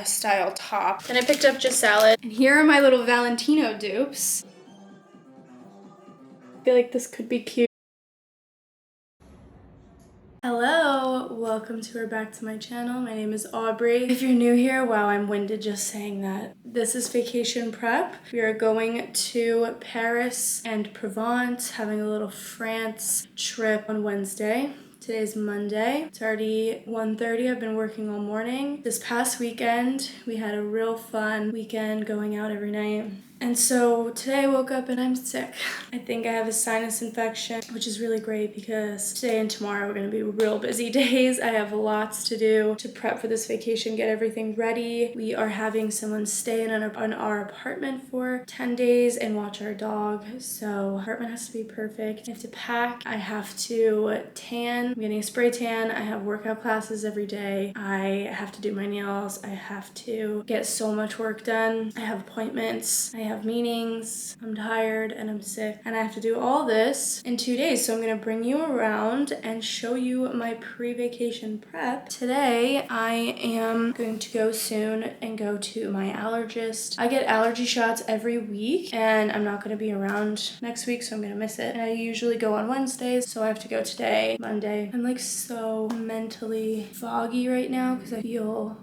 style top. Then I picked up just salad. And here are my little Valentino dupes. I feel like this could be cute. Hello, welcome to or back to my channel. My name is Aubrey. If you're new here, wow, I'm winded just saying that. This is vacation prep. We are going to Paris and Provence, having a little France trip on Wednesday. Today's Monday. It's already 1:30. I've been working all morning. This past weekend, we had a real fun weekend going out every night. And so today I woke up and I'm sick. I think I have a sinus infection, which is really great because today and tomorrow are gonna be real busy days. I have lots to do to prep for this vacation, get everything ready. We are having someone stay in our apartment for 10 days and watch our dog. So apartment has to be perfect. I have to pack, I have to tan. I'm getting a spray tan. I have workout classes every day. I have to do my nails. I have to get so much work done. I have appointments. I have meetings. I'm tired and I'm sick. And I have to do all this in 2 days. So I'm gonna bring you around and show you my pre-vacation prep. Today, I am going to go soon and go to my allergist. I get allergy shots every week and I'm not gonna be around next week, so I'm gonna miss it. And I usually go on Wednesdays, so I have to go today, Monday. I'm like so mentally foggy right now because I feel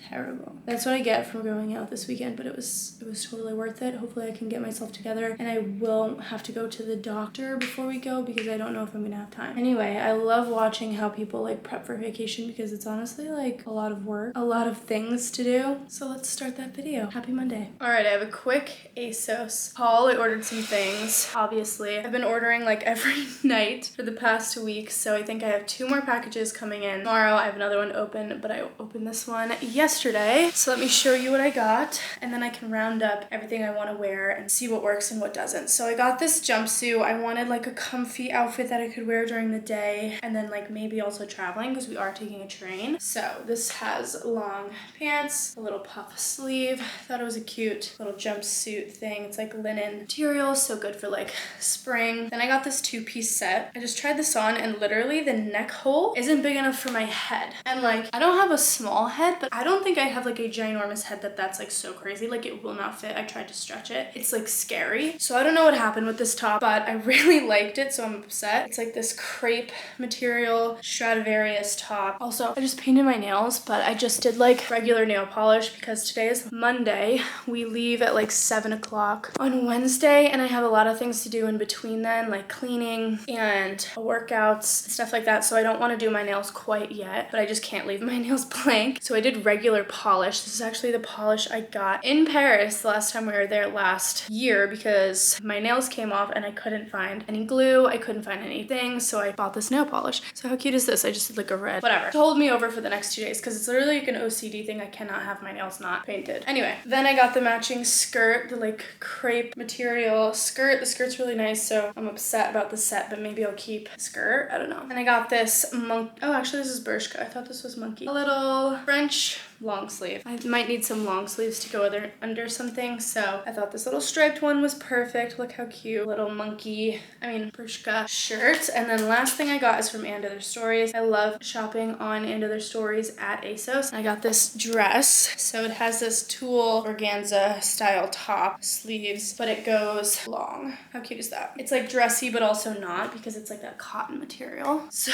terrible. That's what I get from going out this weekend, but it was totally worth it. Hopefully I can get myself together and I will have to go to the doctor before we go because I don't know if I'm gonna have time. Anyway, I love watching how people like prep for vacation because it's honestly like a lot of work, a lot of things to do. So let's start that video. Happy Monday. All right, I have a quick ASOS haul. I ordered some things. Obviously, I've been ordering like every night for the past week, so I think I have 2 more packages coming in. Tomorrow I have another one open, but I opened this one yesterday. So let me show you what I got and then I can round up everything I want to wear and see what works and what doesn't. So I got this jumpsuit. I wanted like a comfy outfit that I could wear during the day and then like maybe also traveling because we are taking a train. So this has long pants, a little puff sleeve. I thought it was a cute little jumpsuit thing. It's like linen material, so good for like spring. Then I got this 2-piece set. I just tried this on and literally the neck hole isn't big enough for my head. And like I don't have a small head, but I don't think I have like a ginormous head that's like so crazy. Like it will not fit. I tried to stretch it. It's like scary. So I don't know what happened with this top, but I really liked it, so I'm upset. It's like this crepe material Stradivarius top. Also, I just painted my nails, but I just did like regular nail polish because today is Monday. We leave at like 7 o'clock on Wednesday and I have a lot of things to do in between then, like cleaning and workouts, stuff like that. So I don't want to do my nails quite yet, but I just can't leave my nails blank. So I did regular polish. This is actually the polish I got in Paris the last time we were there last year because my nails came off and I couldn't find any glue. I couldn't find anything, so I bought this nail polish. So how cute is this? I just did like a red, whatever, to hold me over for the next 2 days because it's literally like an OCD thing. I cannot have my nails not painted. Anyway, then I got the matching skirt, the like crepe material skirt. The skirt's really nice, so I'm upset about the set, but maybe I'll keep the skirt. I don't know. And I got this oh, actually this is Bershka. I thought this was monkey. A little French long sleeve. I might need some long sleeves to go under something, so I thought this little striped one was perfect. Look how cute. Little monkey, Bershka shirt. And then last thing I got is from And Other Stories. I love shopping on And Other Stories at ASOS. I got this dress. So it has this tulle organza style top, sleeves, but it goes long. How cute is that? It's like dressy, but also not because it's like that cotton material. So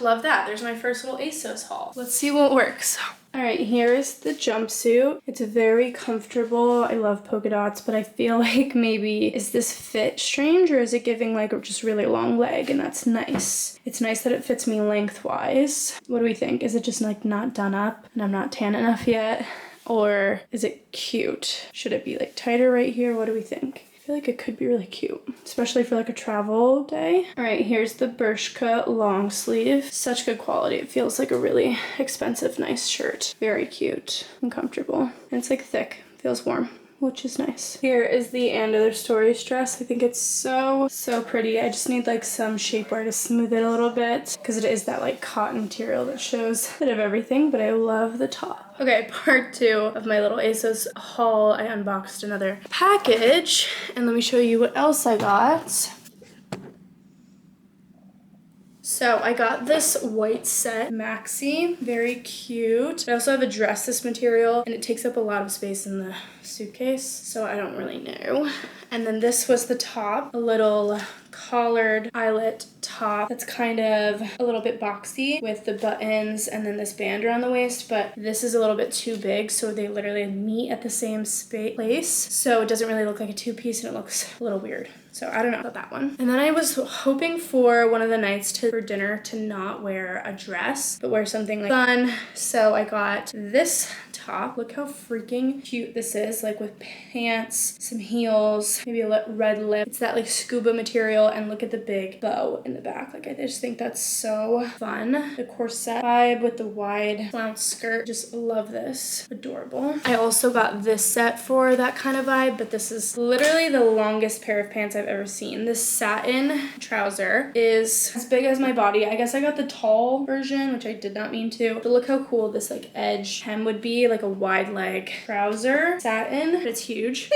love that. There's my first little ASOS haul. Let's see what works. All right, here is the jumpsuit. It's very comfortable. I love polka dots, but I feel like maybe, is this fit strange or is it giving like a just really long leg? And that's nice. It's nice that it fits me lengthwise. What do we think? Is it just like not done up and I'm not tan enough yet? Or is it cute? Should it be like tighter right here? What do we think? I feel like it could be really cute, especially for like a travel day. All right, here's the Bershka long sleeve. Such good quality. It feels like a really expensive, nice shirt. Very cute and comfortable. And it's like thick, feels warm, which is nice. Here is the And Other Stories dress. I think it's so pretty. I just need like some shapewear to smooth it a little bit because it is that like cotton material that shows a bit of everything, but I love the top. Okay, part 2 of my little ASOS haul. I unboxed another package and let me show you what else I got. So I got this white set maxi, very cute. I also have a dress this material and it takes up a lot of space in the suitcase, so I don't really know. And then this was the top, a little collared eyelet top that's kind of a little bit boxy with the buttons and then this band around the waist, but this is a little bit too big, so they literally meet at the same place, so it doesn't really look like a two-piece and it looks a little weird. So I don't know about that one. And then I was hoping for one of the nights for dinner to not wear a dress, but wear something like fun. So I got this top. Look how freaking cute this is, like with pants, some heels, maybe a red lip. It's that like scuba material, and look at the big bow in the back. Like I just think that's so fun. The corset vibe with the wide flounce skirt. Just love this. Adorable. I also got this set for that kind of vibe, but this is literally the longest pair of pants I've ever seen. This satin trouser is as big as my body. I guess I got the tall version, which I did not mean to. But look how cool this like edge hem would be, like a wide leg trouser, satin, but it's huge,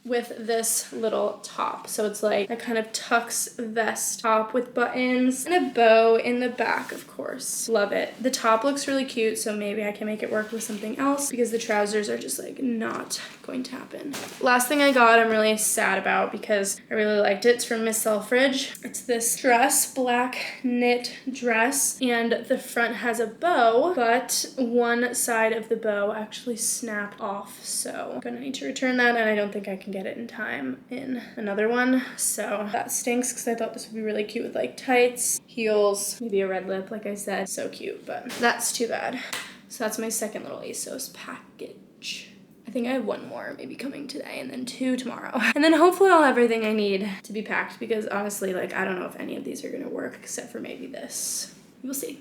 with this little top. So it's like a kind of tux vest top with buttons and a bow in the back, of course. Love it. The top looks really cute, so maybe I can make it work with something else because the trousers are just like not going to happen. Last thing I got I'm really sad about because I really liked it. It's from Miss Selfridge. It's this dress, black knit dress, and the front has a bow, but one side of the bow actually snapped off, so I'm gonna need to return that, and I don't think I can get it in time in another one, so that stinks because I thought this would be really cute with like tights, heels, maybe a red lip, like I said. So cute, but that's too bad. So that's my second little ASOS package. I think I have one more maybe coming today and then two tomorrow. And then hopefully I'll have everything I need to be packed because honestly, like, I don't know if any of these are gonna work except for maybe this. We'll see.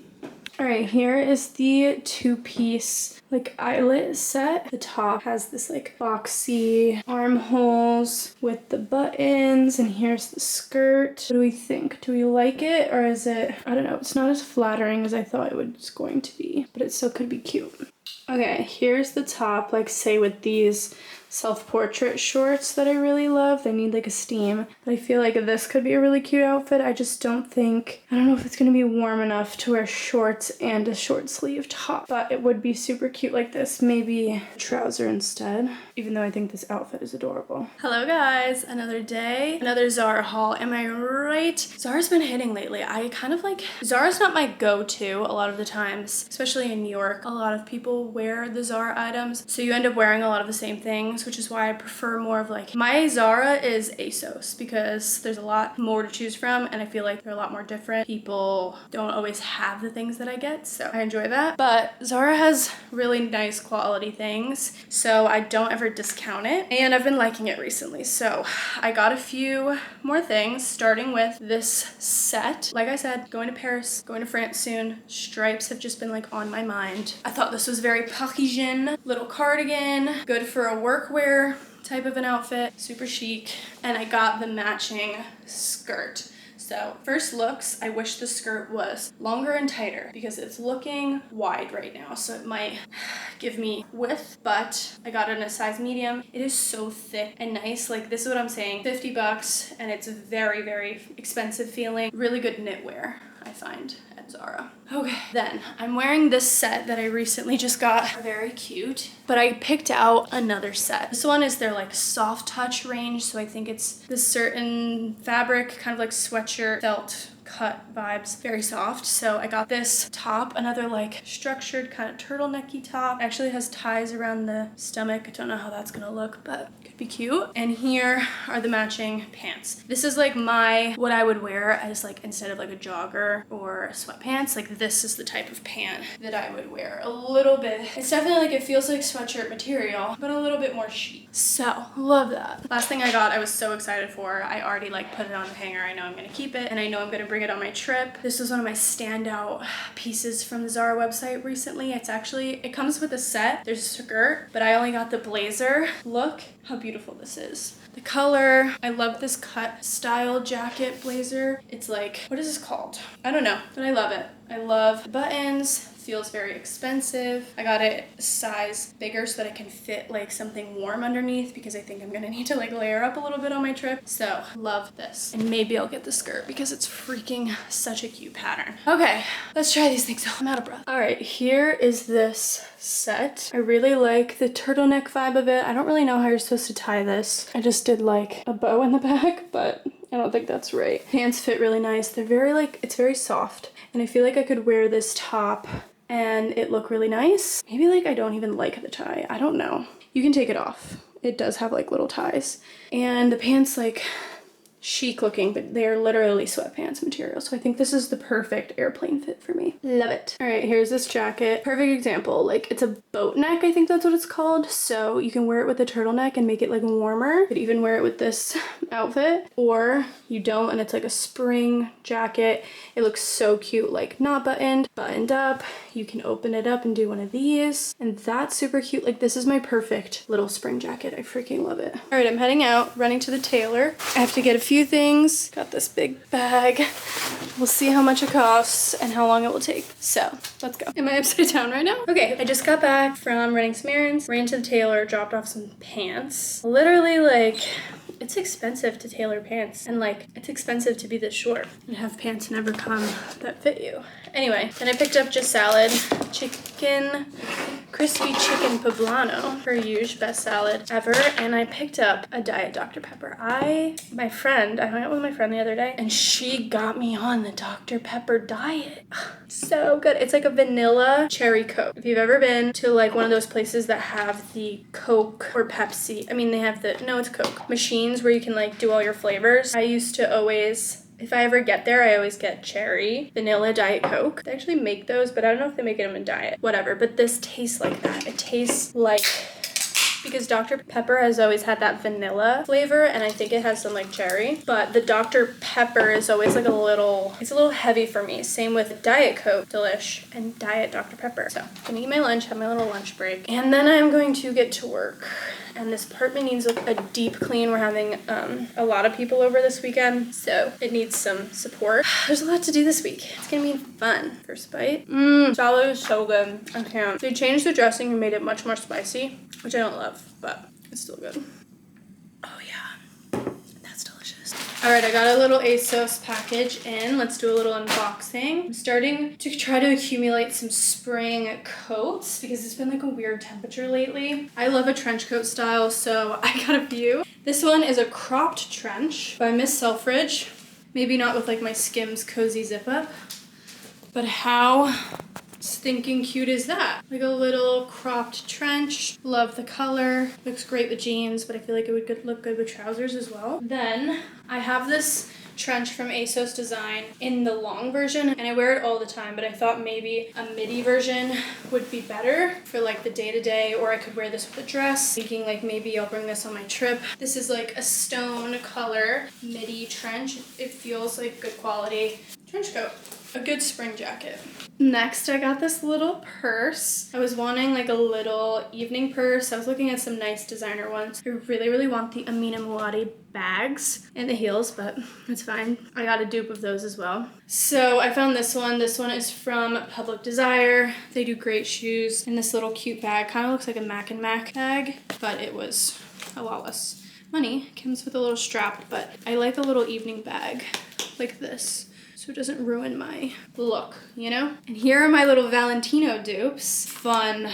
All right, here is the two-piece like eyelet set. The top has this like boxy armholes with the buttons, and here's the skirt. What do we think? Do we like it, or is it, I don't know, it's not as flattering as I thought it was going to be, but it still could be cute. Okay, here's the top, like say with these self-portrait shorts that I really love. They need like a steam, but I feel like this could be a really cute outfit. I just don't know if it's gonna be warm enough to wear shorts and a short sleeve top, but it would be super cute like this. Maybe a trouser instead, even though I think this outfit is adorable. Hello guys, another day, another Zara haul. Am I right? Zara's been hitting lately. I kind of like, Zara's not my go-to a lot of the times, especially in New York. A lot of people wear the Zara items, so you end up wearing a lot of the same things, which is why I prefer more of like, my Zara is ASOS because there's a lot more to choose from and I feel like they're a lot more different. People don't always have the things that I get, so I enjoy that. But Zara has really nice quality things, so I don't ever discount it, and I've been liking it recently. So I got a few more things, starting with this set. Like I said, going to Paris, going to France soon. Stripes have just been like on my mind. I thought this was very Parisian, little cardigan, good for a workwear type of an outfit, super chic. And I got the matching skirt. So first looks, I wish the skirt was longer and tighter because it's looking wide right now, so it might give me width, but I got it in a size medium. It is so thick and nice. Like, this is what I'm saying, 50 bucks, and it's very, very expensive feeling. Really good knitwear, I find, at Zara. Okay, then I'm wearing this set that I recently just got. Very cute, but I picked out another set. This one is their like soft touch range, so I think it's this certain fabric, kind of like sweatshirt felt cut vibes, very soft. So I got this top, another like structured kind of turtlenecky top. It actually has ties around the stomach. I don't know how that's gonna look, but could be cute. And here are the matching pants. This is like what I would wear as like, instead of like a jogger or sweatpants, like this is the type of pant that I would wear. A little bit, it's definitely like, it feels like sweatshirt material, but a little bit more chic. So love that. Last thing I got, I was so excited for. I already like put it on the hanger. I know I'm gonna keep it, and I know I'm gonna bring it on my trip. This was one of my standout pieces from the Zara website recently. It comes with a set. There's a skirt, but I only got the blazer. Look how beautiful this is. The color, I love this cut style jacket blazer. It's like, what is this called? I don't know, but I love it. I love the buttons, feels very expensive. I got it a size bigger so that I can fit like something warm underneath because I think I'm gonna need to like layer up a little bit on my trip. So love this. And maybe I'll get the skirt because it's freaking such a cute pattern. Okay, let's try these things. I'm out of breath. All right, here is this set. I really like the turtleneck vibe of it. I don't really know how you're supposed to tie this. I just did like a bow in the back, but I don't think that's right. Pants fit really nice. They're very like, it's very soft. And I feel like I could wear this top and it look really nice. Maybe like I don't even like the tie. I don't know. You can take it off. It does have like little ties. And the pants like chic looking, but they're literally sweatpants material. So I think this is the perfect airplane fit for me. Love it. All right, here's this jacket. Perfect example. Like it's a boat neck, I think that's what it's called. So you can wear it with a turtleneck and make it like warmer. You could even wear it with this outfit, or you don't and it's like a spring jacket. It looks so cute, like not buttoned, buttoned up. You can open it up and do one of these. And that's super cute. Like this is my perfect little spring jacket. I freaking love it. All right, I'm heading out, running to the tailor. I have to get a few things. Got this big bag. We'll see how much it costs and how long it will take. So let's go. Am I upside down right now? Okay, I just got back from running some errands, ran to the tailor, dropped off some pants. Literally like, it's expensive to tailor pants and like it's expensive to be this short and have pants never come that fit you. Anyway, then I picked up just salad, crispy chicken poblano, per usual, best salad ever, and I picked up a Diet Dr. Pepper. I hung out with my friend the other day and she got me on the Dr. Pepper diet. So good. It's like a vanilla cherry Coke. If you've ever been to like one of those places that have the Coke or Pepsi, I mean they have it's Coke machines where you can like do all your flavors. I used to always, if I ever get there, I always get cherry, vanilla, Diet Coke. They actually make those, but I don't know if they make them in Diet. Whatever, but this tastes like that. It tastes like, because Dr. Pepper has always had that vanilla flavor, and I think it has some like cherry, but the Dr. Pepper is always like it's a little heavy for me. Same with Diet Coke, delish, and Diet Dr. Pepper. So I'm gonna eat my lunch, have my little lunch break, and then I'm going to get to work. And this apartment needs a deep clean. We're having a lot of people over this weekend, so it needs some support. There's a lot to do this week. It's gonna be fun. First bite. Salad is so good. I can't. They changed the dressing and made it much more spicy, which I don't love, but it's still good. Oh yeah, that's delicious. All right, I got a little ASOS package in. Let's do a little unboxing. I'm starting to try to accumulate some spring coats because it's been like a weird temperature lately. I love a trench coat style, so I got a few. This one is a cropped trench by Miss Selfridge. Maybe not with like my Skims cozy zip up, but how stinking cute is that? Like a little cropped trench. Love the color. Looks great with jeans, but I feel like it would look good with trousers as well. Then I have this trench from ASOS Design in the long version, and I wear it all the time, but I thought maybe a midi version would be better for like the day-to-day, or I could wear this with a dress. Thinking like maybe I'll bring this on my trip. This is like a stone color midi trench. It feels like good quality trench coat. A good spring jacket. Next, I got this little purse. I was wanting like a little evening purse. I was looking at some nice designer ones. I really, really want the Amina Muaddi bags and the heels, but it's fine. I got a dupe of those as well. So I found this one. This one is from Public Desire. They do great shoes. And this little cute bag kind of looks like a Mac and Mac bag, but it was a lot less money. It comes with a little strap, but I like a little evening bag like this, so it doesn't ruin my look, you know? And here are my little Valentino dupes. Fun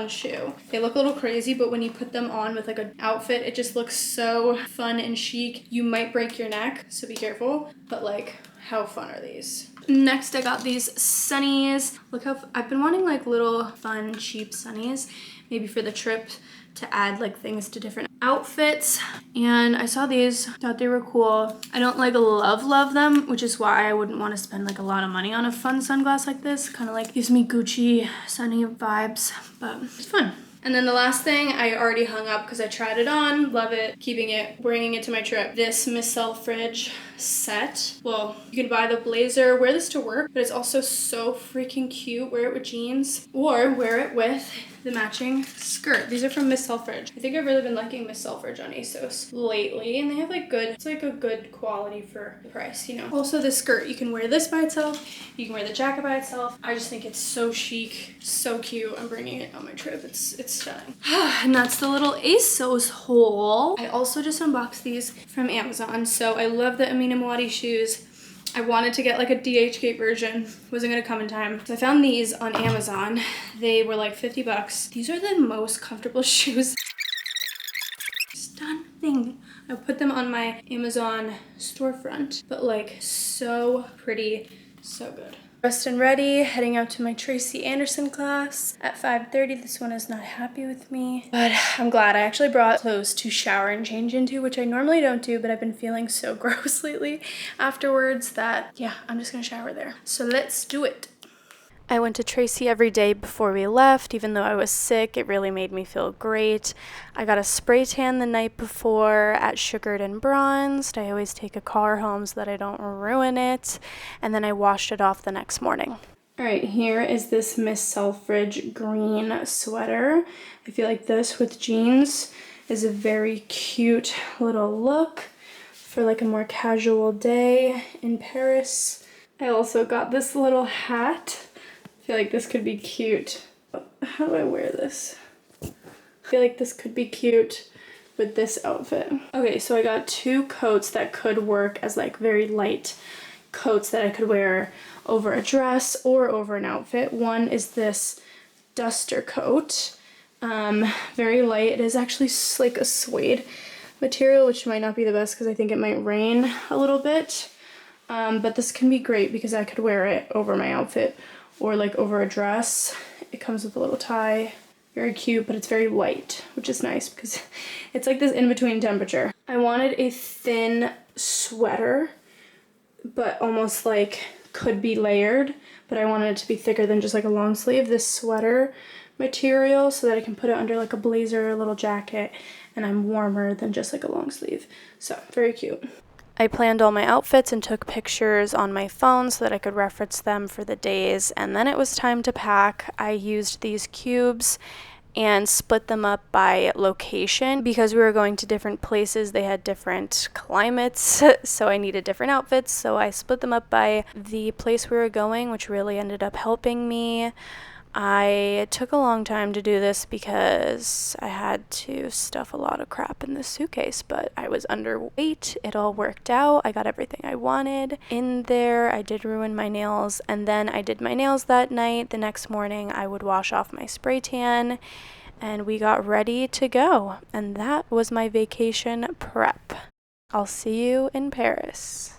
shoe. They look a little crazy, but when you put them on with like an outfit, it just looks so fun and chic. You might break your neck, so be careful, but like, how fun are these? Next, I got these sunnies. Look how, I've been wanting like little fun, cheap sunnies, maybe for the trip, to add like things to different outfits, and I saw these, thought they were cool. I don't like love them, which is why I wouldn't want to spend like a lot of money on a fun sunglass like this. Kind of like gives me Gucci sunny vibes, but it's fun. And then the last thing I already hung up because I tried it on, love it, keeping it, bringing it to my trip. This Miss Selfridge set. Well, you can buy the blazer, wear this to work, but it's also so freaking cute. Wear it with jeans or wear it with the matching skirt. These are from Miss Selfridge. I think I've really been liking Miss Selfridge on ASOS lately, and they have like good, it's like a good quality for the price, you know. Also the skirt, you can wear this by itself, you can wear the jacket by itself. I just think it's so chic, so cute. I'm bringing it on my trip. It's stunning. And that's the little ASOS haul. I also just unboxed these from Amazon. So I love the Amina Muaddi shoes. I wanted to get like a DH Gate version, wasn't gonna come in time. So I found these on Amazon. They were like 50 bucks. These are the most comfortable shoes. Stunning. I put them on my Amazon storefront, but like so pretty, so good. Dressed and ready, heading out to my Tracy Anderson class at 5:30. This one is not happy with me, but I'm glad. I actually brought clothes to shower and change into, which I normally don't do, but I've been feeling so gross lately afterwards that, yeah, I'm just gonna shower there. So let's do it. I went to Tracy every day before we left. Even though I was sick, it really made me feel great. I got a spray tan the night before at Sugared and Bronzed. I always take a car home so that I don't ruin it. And then I washed it off the next morning. All right, here is this Miss Selfridge green sweater. I feel like this with jeans is a very cute little look for like a more casual day in Paris. I also got this little hat. I feel like this could be cute. How do I wear this? I feel like this could be cute with this outfit. Okay, so I got two coats that could work as like very light coats that I could wear over a dress or over an outfit. One is this duster coat. Very light. It is actually like a suede material, which might not be the best because I think it might rain a little bit. But this can be great because I could wear it over my outfit or like over a dress. It comes with a little tie. Very cute, but it's very light, which is nice because it's like this in-between temperature. I wanted a thin sweater, but almost like could be layered, but I wanted it to be thicker than just like a long sleeve. This sweater material so that I can put it under like a blazer or a little jacket, and I'm warmer than just like a long sleeve. So very cute. I planned all my outfits and took pictures on my phone so that I could reference them for the days, and then it was time to pack. I used these cubes and split them up by location because we were going to different places. They had different climates, so I needed different outfits, so I split them up by the place we were going, which really ended up helping me. I took a long time to do this because I had to stuff a lot of crap in this suitcase, but I was underweight. It all worked out. I got everything I wanted in there. I did ruin my nails, and then I did my nails that night. The next morning I would wash off my spray tan, and we got ready to go. And that was my vacation prep. I'll see you in Paris.